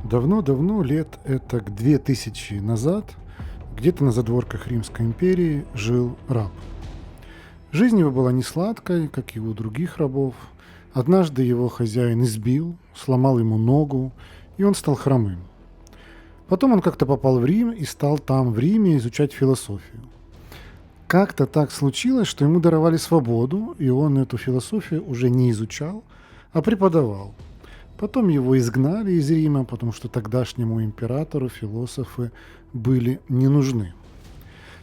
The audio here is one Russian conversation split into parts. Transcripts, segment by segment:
Давно-давно, лет этак 2000 назад, где-то на задворках Римской империи жил раб. Жизнь его была не сладкой, как и у других рабов. Однажды его хозяин избил, сломал ему ногу, и он стал хромым. Потом он как-то попал в Рим и стал там, в Риме, изучать философию. Как-то так случилось, что ему даровали свободу, и он эту философию уже не изучал, а преподавал. Потом его изгнали из Рима, потому что тогдашнему императору философы были не нужны.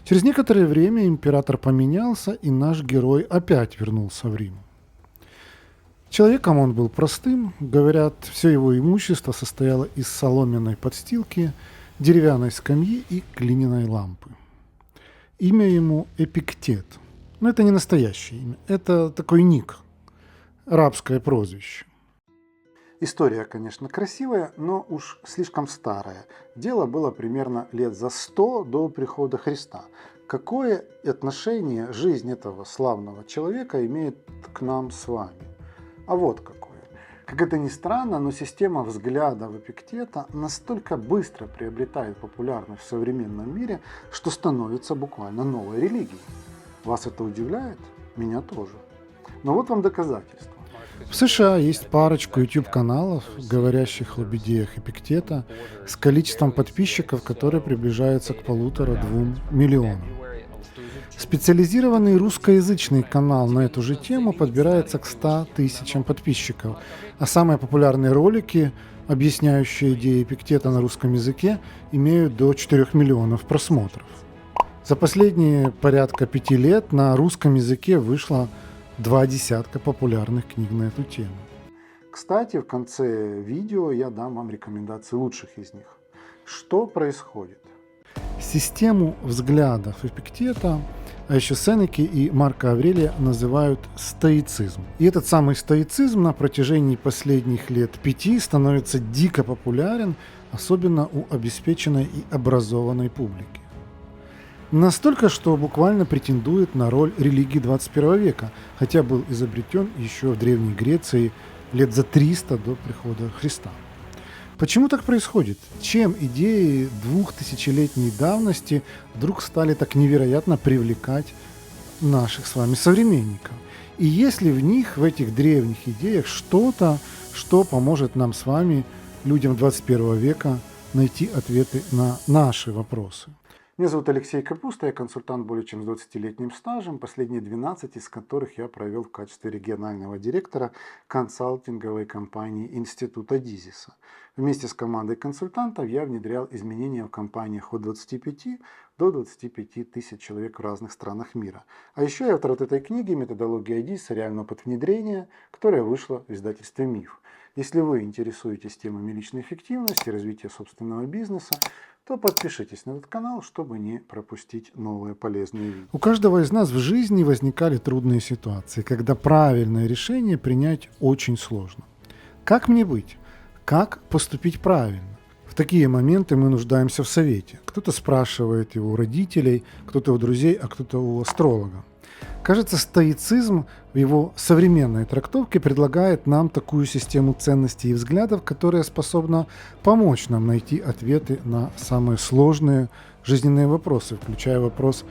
Через некоторое время император поменялся, и наш герой опять вернулся в Рим. Человеком он был простым, говорят, все его имущество состояло из соломенной подстилки, деревянной скамьи и глиняной лампы. Имя ему Эпиктет. Но это не настоящее имя, это такой ник, рабское прозвище. История, конечно, красивая, но уж слишком старая. Дело было примерно лет за 100 до прихода Христа. Какое отношение жизнь этого славного человека имеет к нам с вами? А вот какое. Как это ни странно, но система взглядов Эпиктета настолько быстро приобретает популярность в современном мире, что становится буквально новой религией. Вас это удивляет? Меня тоже. Но вот вам доказательства. В США есть парочку YouTube-каналов, говорящих об идеях Эпиктета, с количеством подписчиков, которые приближаются к 1,5–2 миллионам. Специализированный русскоязычный канал на эту же тему подбирается к 100 тысячам подписчиков, а самые популярные ролики, объясняющие идеи Эпиктета на русском языке, имеют до 4 миллионов просмотров. За последние порядка 5 лет на русском языке вышло 2 десятка популярных книг на эту тему. Кстати, в конце видео я дам вам рекомендации лучших из них. Что происходит? Систему взглядов Эпиктета, а еще Сенеки и Марка Аврелия называют стоицизм. И этот самый стоицизм на протяжении последних лет 5 становится дико популярен, особенно у обеспеченной и образованной публики. Настолько, что буквально претендует на роль религии 21 века, хотя был изобретен еще в Древней Греции лет за 300 до прихода Христа. Почему так происходит? Чем идеи 2000-летней давности вдруг стали так невероятно привлекать наших с вами современников? И есть ли в них, в этих древних идеях, что-то, что поможет нам с вами, людям 21 века, найти ответы на наши вопросы? Меня зовут Алексей Капуста, я консультант более чем с 20-летним стажем, последние 12 из которых я провел в качестве регионального директора консалтинговой компании Института Дизиса. Вместе с командой консультантов я внедрял изменения в компаниях от 25 до 25 тысяч человек в разных странах мира. А еще я автор вот этой книги «Методология Дизиса. Реальный опыт внедрения», которая вышла в издательстве «Миф». Если вы интересуетесь темами личной эффективности и развития собственного бизнеса, то подпишитесь на этот канал, чтобы не пропустить новые полезные видео. У каждого из нас в жизни возникали трудные ситуации, когда правильное решение принять очень сложно. Как мне быть? Как поступить правильно? В такие моменты мы нуждаемся в совете. Кто-то спрашивает его у родителей, кто-то у друзей, а кто-то у астролога. Кажется, стоицизм в его современной трактовке предлагает нам такую систему ценностей и взглядов, которая способна помочь нам найти ответы на самые сложные жизненные вопросы, включая вопрос,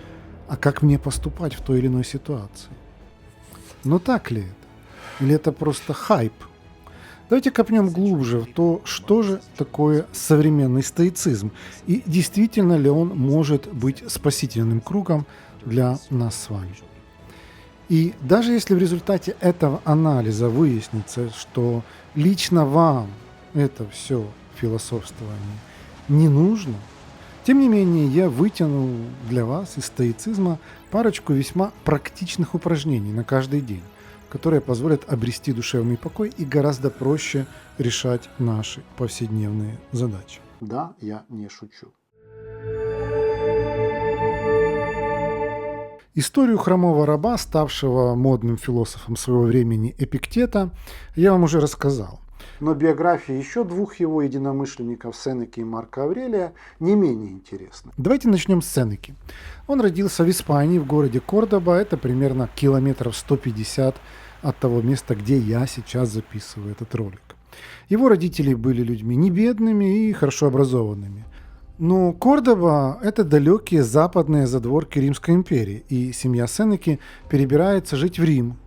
а как мне поступать в той или иной ситуации? Но так ли это? Или это просто хайп? Давайте копнем глубже в то, что же такое современный стоицизм, и действительно ли он может быть спасительным кругом для нас с вами. И даже если в результате этого анализа выяснится, что лично вам это все философствование не нужно, тем не менее я вытянул для вас из стоицизма парочку весьма практичных упражнений на каждый день, которые позволят обрести душевный покой и гораздо проще решать наши повседневные задачи. Да, я не шучу. Историю хромого раба, ставшего модным философом своего времени Эпиктета, я вам уже рассказал. Но биографии еще 2 его единомышленников, Сенеки и Марка Аврелия, не менее интересны. Давайте начнем с Сенеки. Он родился в Испании, в городе Кордоба, это примерно километров 150 от того места, где я сейчас записываю этот ролик. Его родители были людьми не бедными и хорошо образованными. Но Кордоба – это далекие западные задворки Римской империи, и семья Сенеки перебирается жить в Рим.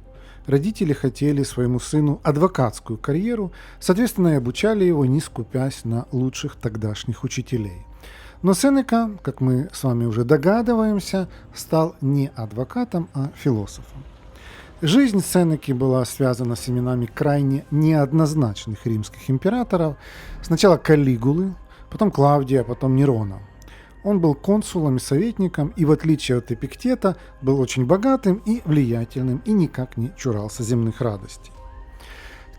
Родители хотели своему сыну адвокатскую карьеру, соответственно, и обучали его, не скупясь на лучших тогдашних учителей. Но Сенека, как мы с вами уже догадываемся, стал не адвокатом, а философом. Жизнь Сенеки была связана с именами крайне неоднозначных римских императоров. Сначала Каллигулы, потом Клавдия, потом Нерона. Он был консулом и советником, и в отличие от Эпиктета был очень богатым и влиятельным, и никак не чурался земных радостей.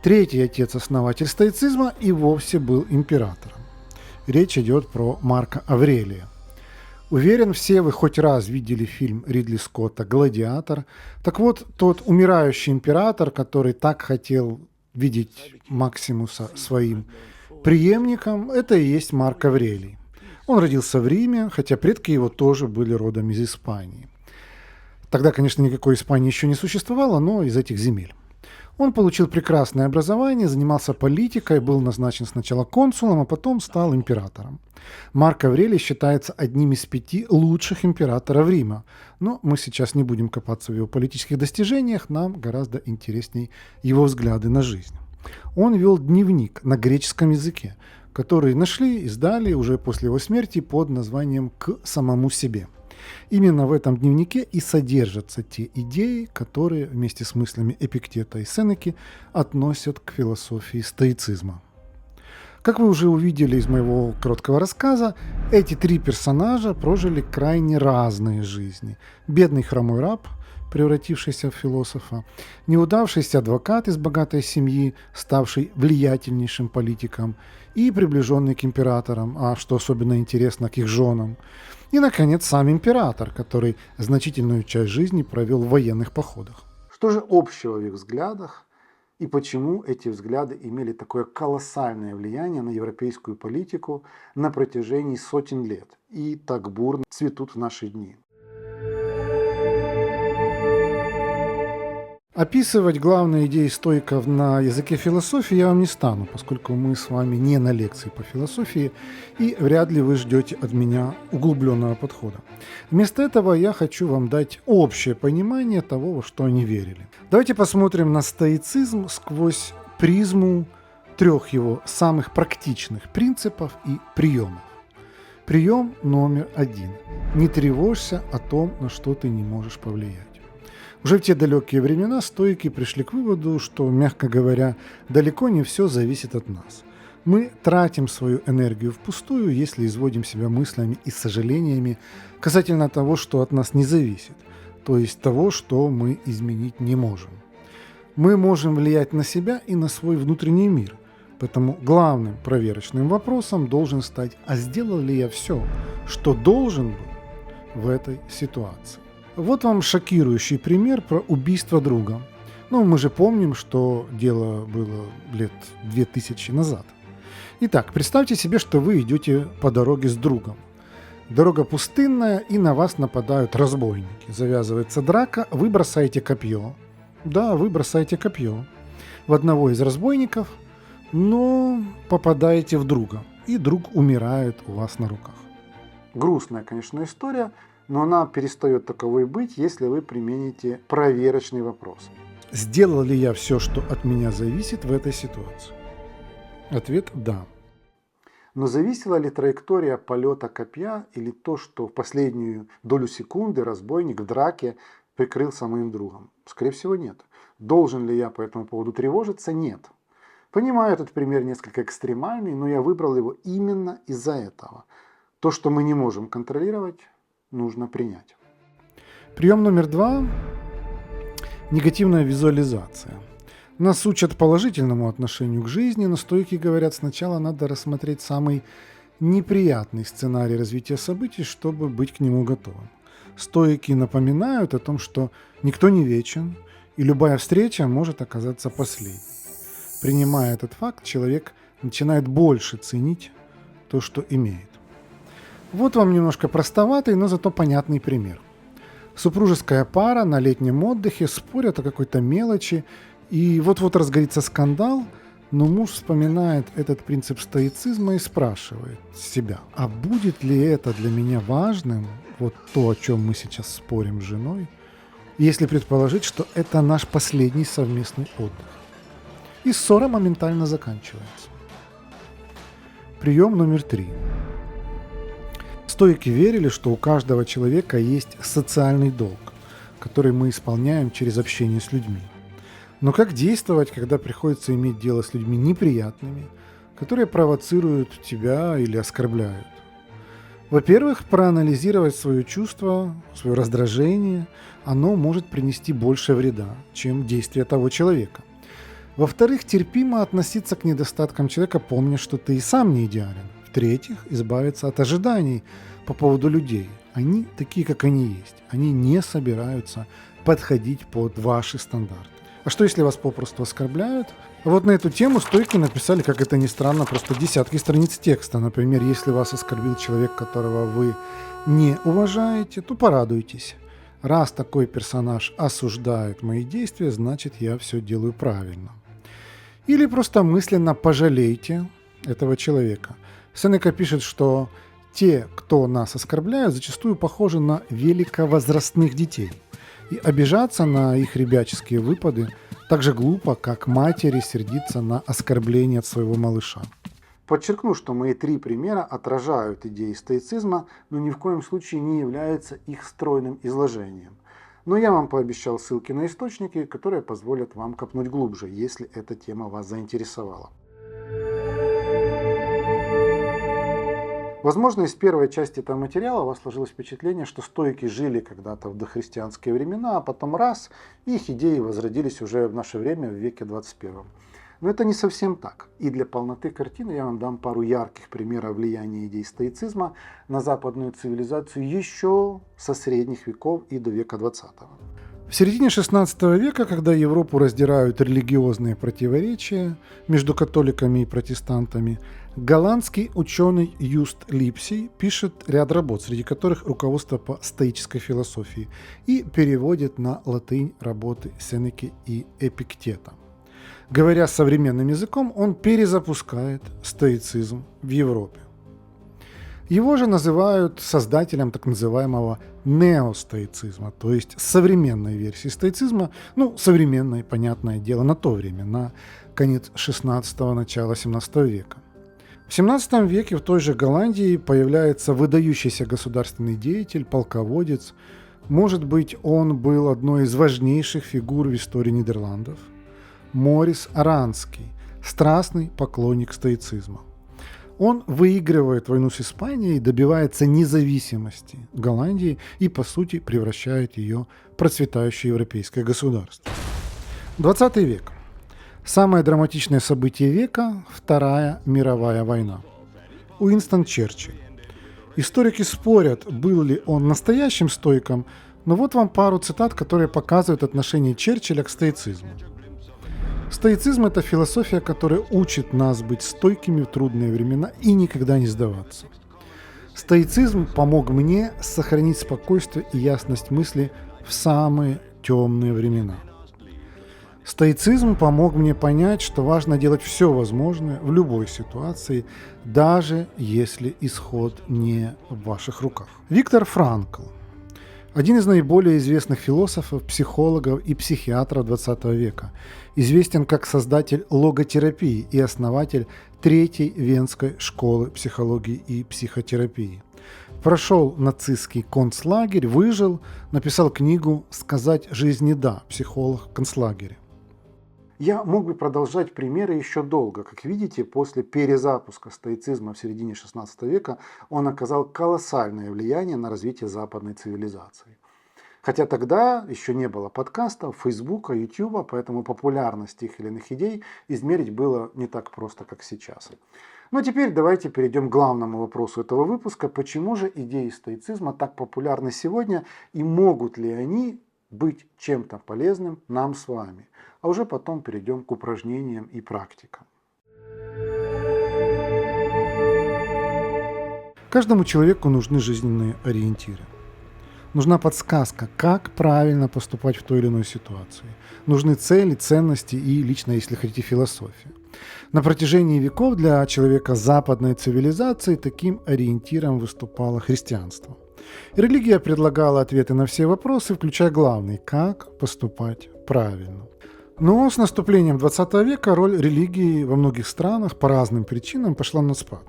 Третий отец-основатель стоицизма и вовсе был императором. Речь идет про Марка Аврелия. Уверен, все вы хоть раз видели фильм Ридли Скотта «Гладиатор». Так вот, тот умирающий император, который так хотел видеть Максимуса своим преемником, это и есть Марк Аврелий. Он родился в Риме, хотя предки его тоже были родом из Испании. Тогда, конечно, никакой Испании еще не существовало, но из этих земель. Он получил прекрасное образование, занимался политикой, был назначен сначала консулом, а потом стал императором. Марк Аврелий считается одним из 5 лучших императоров Рима. Но мы сейчас не будем копаться в его политических достижениях, нам гораздо интересней его взгляды на жизнь. Он вел дневник на греческом языке, который нашли и издали уже после его смерти под названием «К самому себе». Именно в этом дневнике и содержатся те идеи, которые вместе с мыслями Эпиктета и Сенеки относят к философии стоицизма. Как вы уже увидели из моего короткого рассказа, эти 3 персонажа прожили крайне разные жизни. Бедный хромой раб, превратившийся в философа, неудавшийся адвокат из богатой семьи, ставший влиятельнейшим политиком, и приближенный к императорам, а что особенно интересно, к их женам. И, наконец, сам император, который значительную часть жизни провел в военных походах. Что же общего в их взглядах и почему эти взгляды имели такое колоссальное влияние на европейскую политику на протяжении сотен лет и так бурно цветут в наши дни? Описывать главные идеи стоиков на языке философии я вам не стану, поскольку мы с вами не на лекции по философии, и вряд ли вы ждете от меня углубленного подхода. Вместо этого я хочу вам дать общее понимание того, во что они верили. Давайте посмотрим на стоицизм сквозь призму 3 его самых практичных принципов и приемов. Прием номер 1. Не тревожься о том, на что ты не можешь повлиять. Уже в те далекие времена стоики пришли к выводу, что, мягко говоря, далеко не все зависит от нас. Мы тратим свою энергию впустую, если изводим себя мыслями и сожалениями касательно того, что от нас не зависит, то есть того, что мы изменить не можем. Мы можем влиять на себя и на свой внутренний мир, поэтому главным проверочным вопросом должен стать: а сделал ли я все, что должен был в этой ситуации? Вот вам шокирующий пример про убийство друга. Мы же помним, что дело было лет 2000 назад. Итак, представьте себе, что вы идете по дороге с другом. Дорога пустынная, и на вас нападают разбойники. Завязывается драка, вы бросаете копье. Да, вы бросаете копье в одного из разбойников, но попадаете в друга, и друг умирает у вас на руках. Грустная, конечно, история, но она перестает таковой быть, если вы примените проверочный вопрос. Сделал ли я все, что от меня зависит в этой ситуации? Ответ – да. Но зависела ли траектория полета копья или то, что в последнюю долю секунды разбойник в драке прикрылся моим другом? Скорее всего, нет. Должен ли я по этому поводу тревожиться? Нет. Понимаю, этот пример несколько экстремальный, но я выбрал его именно из-за этого. То, что мы не можем контролировать, нужно принять. Прием номер 2 – негативная визуализация. Нас учат положительному отношению к жизни, но стоики говорят, сначала надо рассмотреть самый неприятный сценарий развития событий, чтобы быть к нему готовым. Стоики напоминают о том, что никто не вечен, и любая встреча может оказаться последней. Принимая этот факт, человек начинает больше ценить то, что имеет. Вот вам немножко простоватый, но зато понятный пример. Супружеская пара на летнем отдыхе спорят о какой-то мелочи, и вот-вот разгорится скандал, Но муж вспоминает этот принцип стоицизма и спрашивает себя, а будет ли это для меня важным, вот то, о чем мы сейчас спорим с женой, если предположить, что это наш последний совместный отдых. И ссора моментально заканчивается. Прием номер 3. Стоики верили, что у каждого человека есть социальный долг, который мы исполняем через общение с людьми. Но как действовать, когда приходится иметь дело с людьми неприятными, которые провоцируют тебя или оскорбляют? Во-первых, проанализировать свое чувство, свое раздражение, оно может принести больше вреда, чем действие того человека. Во-вторых, терпимо относиться к недостаткам человека, помня, что ты и сам не идеален. В-третьих, избавиться от ожиданий по поводу людей. Они такие, как они есть. Они не собираются подходить под ваши стандарты. А что, если вас попросту оскорбляют? Вот на эту тему стойки написали, как это ни странно, просто десятки страниц текста. Например, если вас оскорбил человек, которого вы не уважаете, то порадуйтесь. Раз такой персонаж осуждает мои действия, значит, я все делаю правильно. Или просто мысленно пожалейте этого человека. Сенека пишет, что те, кто нас оскорбляют, зачастую похожи на великовозрастных детей. И обижаться на их ребяческие выпады так же глупо, как матери сердиться на оскорбление от своего малыша. Подчеркну, что мои 3 примера отражают идеи стоицизма, но ни в коем случае не являются их стройным изложением. Но я вам пообещал ссылки на источники, которые позволят вам копнуть глубже, если эта тема вас заинтересовала. Возможно, из первой части этого материала у вас сложилось впечатление, что стоики жили когда-то в дохристианские времена, а потом раз, и их идеи возродились уже в наше время, в веке 21. Но это не совсем так. И для полноты картины я вам дам пару ярких примеров влияния идей стоицизма на западную цивилизацию еще со средних веков и до века 20. В середине XVI века, когда Европу раздирают религиозные противоречия между католиками и протестантами, голландский ученый Юст Липсий пишет ряд работ, среди которых руководство по стоической философии, и переводит на латынь работы Сенеки и Эпиктета. Говоря современным языком, он перезапускает стоицизм в Европе. Его же называют создателем так называемого неостоицизма, то есть современной версии стоицизма, современной, понятное дело, на то время, на конец XVI – начало XVII века. В XVII веке в той же Голландии появляется выдающийся государственный деятель, полководец. Может быть, он был одной из важнейших фигур в истории Нидерландов. Морис Аранский, страстный поклонник стоицизма. Он выигрывает войну с Испанией, добивается независимости Голландии и, по сути, превращает ее в процветающее европейское государство. 20 век. Самое драматичное событие века – Вторая мировая война. Уинстон Черчилль. Историки спорят, был ли он настоящим стоиком, но вот вам пару цитат, которые показывают отношение Черчилля к стоицизму. Стоицизм – это философия, которая учит нас быть стойкими в трудные времена и никогда не сдаваться. Стоицизм помог мне сохранить спокойствие и ясность мысли в самые темные времена. Стоицизм помог мне понять, что важно делать все возможное в любой ситуации, даже если исход не в ваших руках. Виктор Франкл. Один из наиболее известных философов, психологов и психиатров XX века. Известен как создатель логотерапии и основатель Третьей Венской школы психологии и психотерапии. Прошел нацистский концлагерь, выжил, написал книгу «Сказать жизни да. Психолог в концлагере». Я мог бы продолжать примеры еще долго. Как видите, после перезапуска стоицизма в середине XVI века он оказал колоссальное влияние на развитие западной цивилизации. Хотя тогда еще не было подкастов, Фейсбука, Ютуба, поэтому популярность тех или иных идей измерить было не так просто, как сейчас. Но теперь давайте перейдем к главному вопросу этого выпуска. Почему же идеи стоицизма так популярны сегодня и могут ли они быть чем-то полезным нам с вами? А уже потом перейдем к упражнениям и практикам. Каждому человеку нужны жизненные ориентиры. Нужна подсказка, как правильно поступать в той или иной ситуации. Нужны цели, ценности и, лично, если хотите, философия. На протяжении веков для человека западной цивилизации таким ориентиром выступало христианство. Религия предлагала ответы на все вопросы, включая главный – как поступать правильно. Но с наступлением XX века роль религии во многих странах по разным причинам пошла на спад.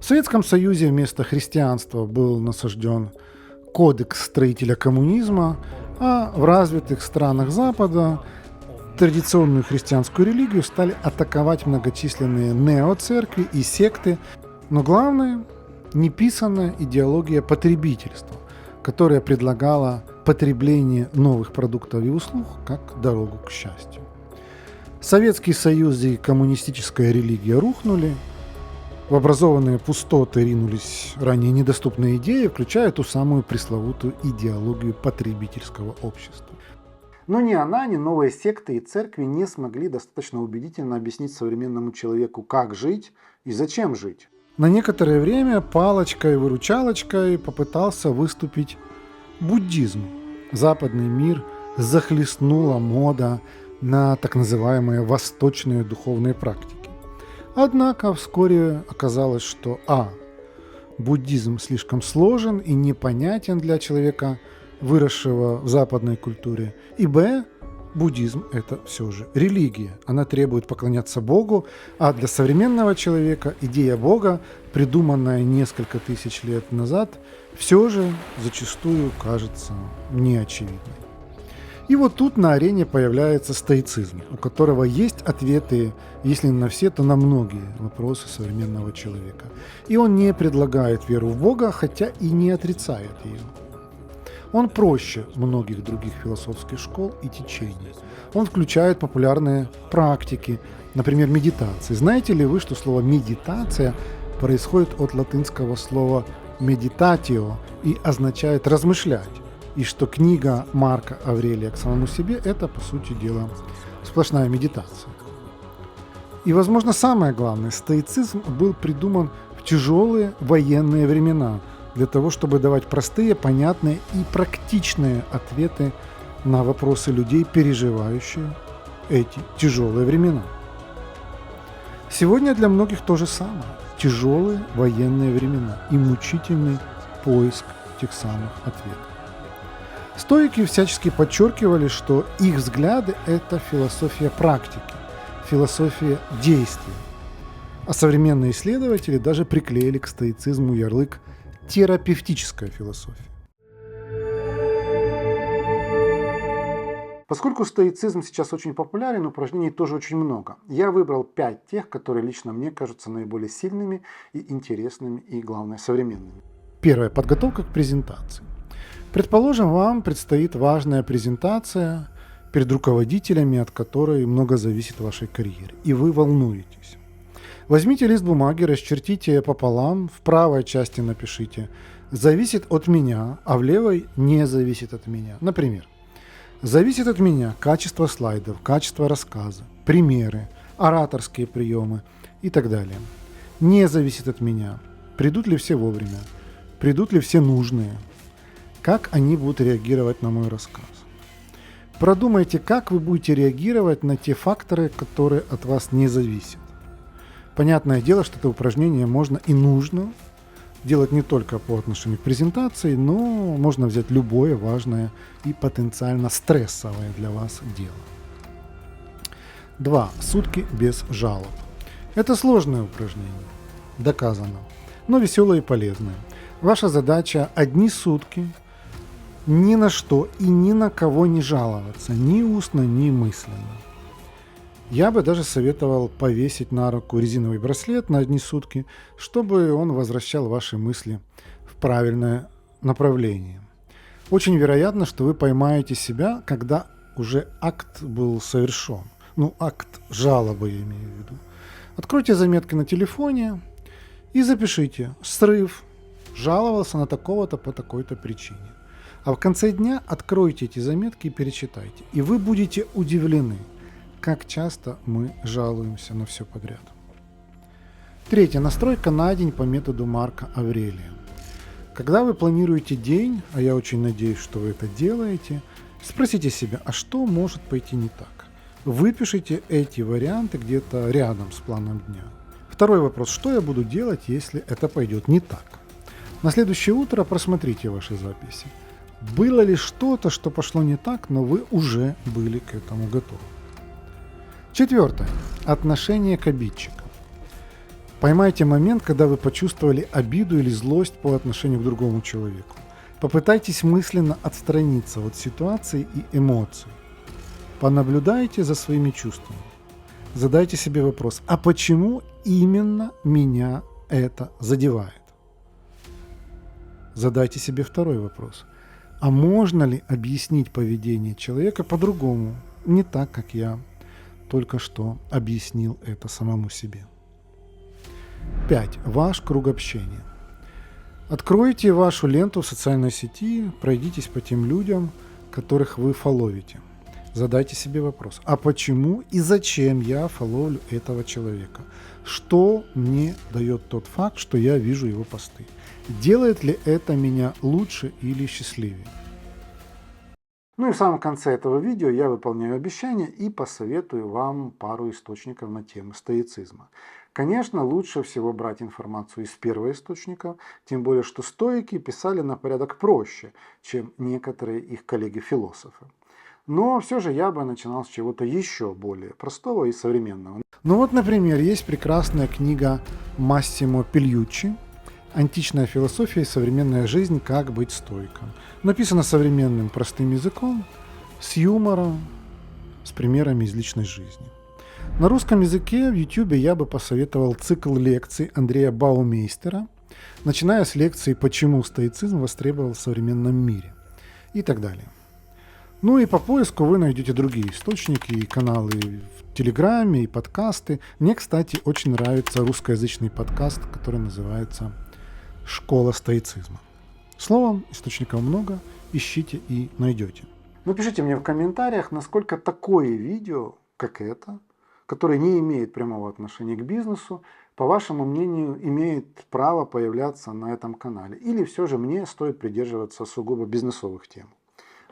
В Советском Союзе вместо христианства был насажден кодекс строителя коммунизма, а в развитых странах Запада традиционную христианскую религию стали атаковать многочисленные неоцеркви и секты, но главное – неписанная идеология потребительства, которая предлагала потребление новых продуктов и услуг как дорогу к счастью. Советский Союз и коммунистическая религия рухнули, в образованные пустоты ринулись ранее недоступные идеи, включая ту самую пресловутую идеологию потребительского общества. Но ни она, ни новые секты и церкви не смогли достаточно убедительно объяснить современному человеку, как жить и зачем жить. На некоторое время палочкой-выручалочкой попытался выступить буддизм. Западный мир захлестнула мода на так называемые восточные духовные практики. Однако вскоре оказалось, что буддизм слишком сложен и непонятен для человека, выросшего в западной культуре, и буддизм – это все же религия. Она требует поклоняться Богу, а для современного человека идея Бога, придуманная несколько тысяч лет назад, все же зачастую кажется неочевидной. И вот тут на арене появляется стоицизм, у которого есть ответы, если не на все, то на многие вопросы современного человека. И он не предлагает веру в Бога, хотя и не отрицает ее. Он проще многих других философских школ и течений. Он включает популярные практики, например, медитации. Знаете ли вы, что слово «медитация» происходит от латинского слова «meditatio» и означает «размышлять», и что книга Марка Аврелия «К самому себе» – это, по сути дела, сплошная медитация. И, возможно, самое главное, стоицизм был придуман в тяжелые военные времена – для того, чтобы давать простые, понятные и практичные ответы на вопросы людей, переживающие эти тяжелые времена. Сегодня для многих то же самое. Тяжелые военные времена и мучительный поиск тех самых ответов. Стоики всячески подчеркивали, что их взгляды – это философия практики, философия действия. А современные исследователи даже приклеили к стоицизму ярлык терапевтическая философия. Поскольку стоицизм сейчас очень популярен, упражнений тоже очень много. Я выбрал 5 тех, которые лично мне кажутся наиболее сильными и интересными, и, главное, современными. Первое. Подготовка к презентации. Предположим, вам предстоит важная презентация перед руководителями, от которой много зависит в вашей карьере, и вы волнуетесь. Возьмите лист бумаги, расчертите пополам, в правой части напишите «зависит от меня», а в левой «не зависит от меня». Например, зависит от меня качество слайдов, качество рассказа, примеры, ораторские приемы и так далее. Не зависит от меня, придут ли все вовремя, придут ли все нужные, как они будут реагировать на мой рассказ. Продумайте, как вы будете реагировать на те факторы, которые от вас не зависят. Понятное дело, что это упражнение можно и нужно делать не только по отношению к презентации, но можно взять любое важное и потенциально стрессовое для вас дело. 2. Сутки без жалоб. Это сложное упражнение, доказано, но веселое и полезное. Ваша задача одни сутки ни на что и ни на кого не жаловаться, ни устно, ни мысленно. Я бы даже советовал повесить на руку резиновый браслет на одни сутки, чтобы он возвращал ваши мысли в правильное направление. Очень вероятно, что вы поймаете себя, когда уже акт был совершен. Акт жалобы я имею в виду. Откройте заметки на телефоне и запишите «срыв, жаловался на такого-то по такой-то причине». А в конце дня откройте эти заметки и перечитайте. И вы будете удивлены, как часто мы жалуемся на все подряд. 3. Настройка на день по методу Марка Аврелия. Когда вы планируете день, а я очень надеюсь, что вы это делаете, спросите себя, а что может пойти не так? Выпишите эти варианты где-то рядом с планом дня. Второй вопрос. Что я буду делать, если это пойдет не так? На следующее утро просмотрите ваши записи. Было ли что-то, что пошло не так, но вы уже были к этому готовы? Четвертое. Отношение к обидчикам. Поймайте момент, когда вы почувствовали обиду или злость по отношению к другому человеку. Попытайтесь мысленно отстраниться от ситуации и эмоций. Понаблюдайте за своими чувствами. Задайте себе вопрос, а почему именно меня это задевает? Задайте себе второй вопрос. А можно ли объяснить поведение человека по-другому, не так, как я только что объяснил это самому себе? 5. Ваш круг общения. Откройте вашу ленту в социальной сети, пройдитесь по тем людям, которых вы фолловите. Задайте себе вопрос, а почему и зачем я фолловлю этого человека? Что мне дает тот факт, что я вижу его посты? Делает ли это меня лучше или счастливее? Ну и в самом конце этого видео я выполняю обещание и посоветую вам пару источников на тему стоицизма. Конечно, лучше всего брать информацию из первоисточников, тем более что стоики писали на порядок проще, чем некоторые их коллеги-философы. Но все же я бы начинал с чего-то еще более простого и современного. Ну вот, например, есть прекрасная книга Массимо Пильюччи «Античная философия и современная жизнь. Как быть стоиком». Написано современным простым языком, с юмором, с примерами из личной жизни. На русском языке в YouTube я бы посоветовал цикл лекций Андрея Баумейстера, начиная с лекции «Почему стоицизм востребован в современном мире» и так далее. Ну и по поиску вы найдете другие источники и каналы в Телеграме, и подкасты. Мне, кстати, очень нравится русскоязычный подкаст, который называется «Школа стоицизма». Словом, источников много, ищите и найдете. Напишите мне в комментариях, насколько такое видео, как это, которое не имеет прямого отношения к бизнесу, по вашему мнению, имеет право появляться на этом канале. Или все же мне стоит придерживаться сугубо бизнесовых тем.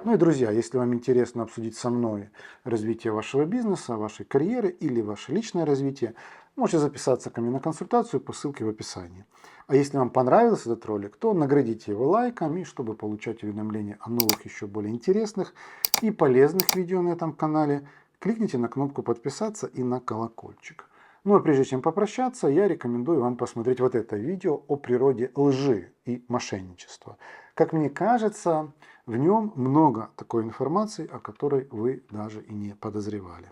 Ну и, друзья, если вам интересно обсудить со мной развитие вашего бизнеса, вашей карьеры или ваше личное развитие, можете записаться ко мне на консультацию по ссылке в описании. А если вам понравился этот ролик, то наградите его лайком, и чтобы получать уведомления о новых еще более интересных и полезных видео на этом канале, кликните на кнопку подписаться и на колокольчик. Ну а прежде чем попрощаться, я рекомендую вам посмотреть вот это видео о природе лжи и мошенничества. Как мне кажется, в нем много такой информации, о которой вы даже и не подозревали.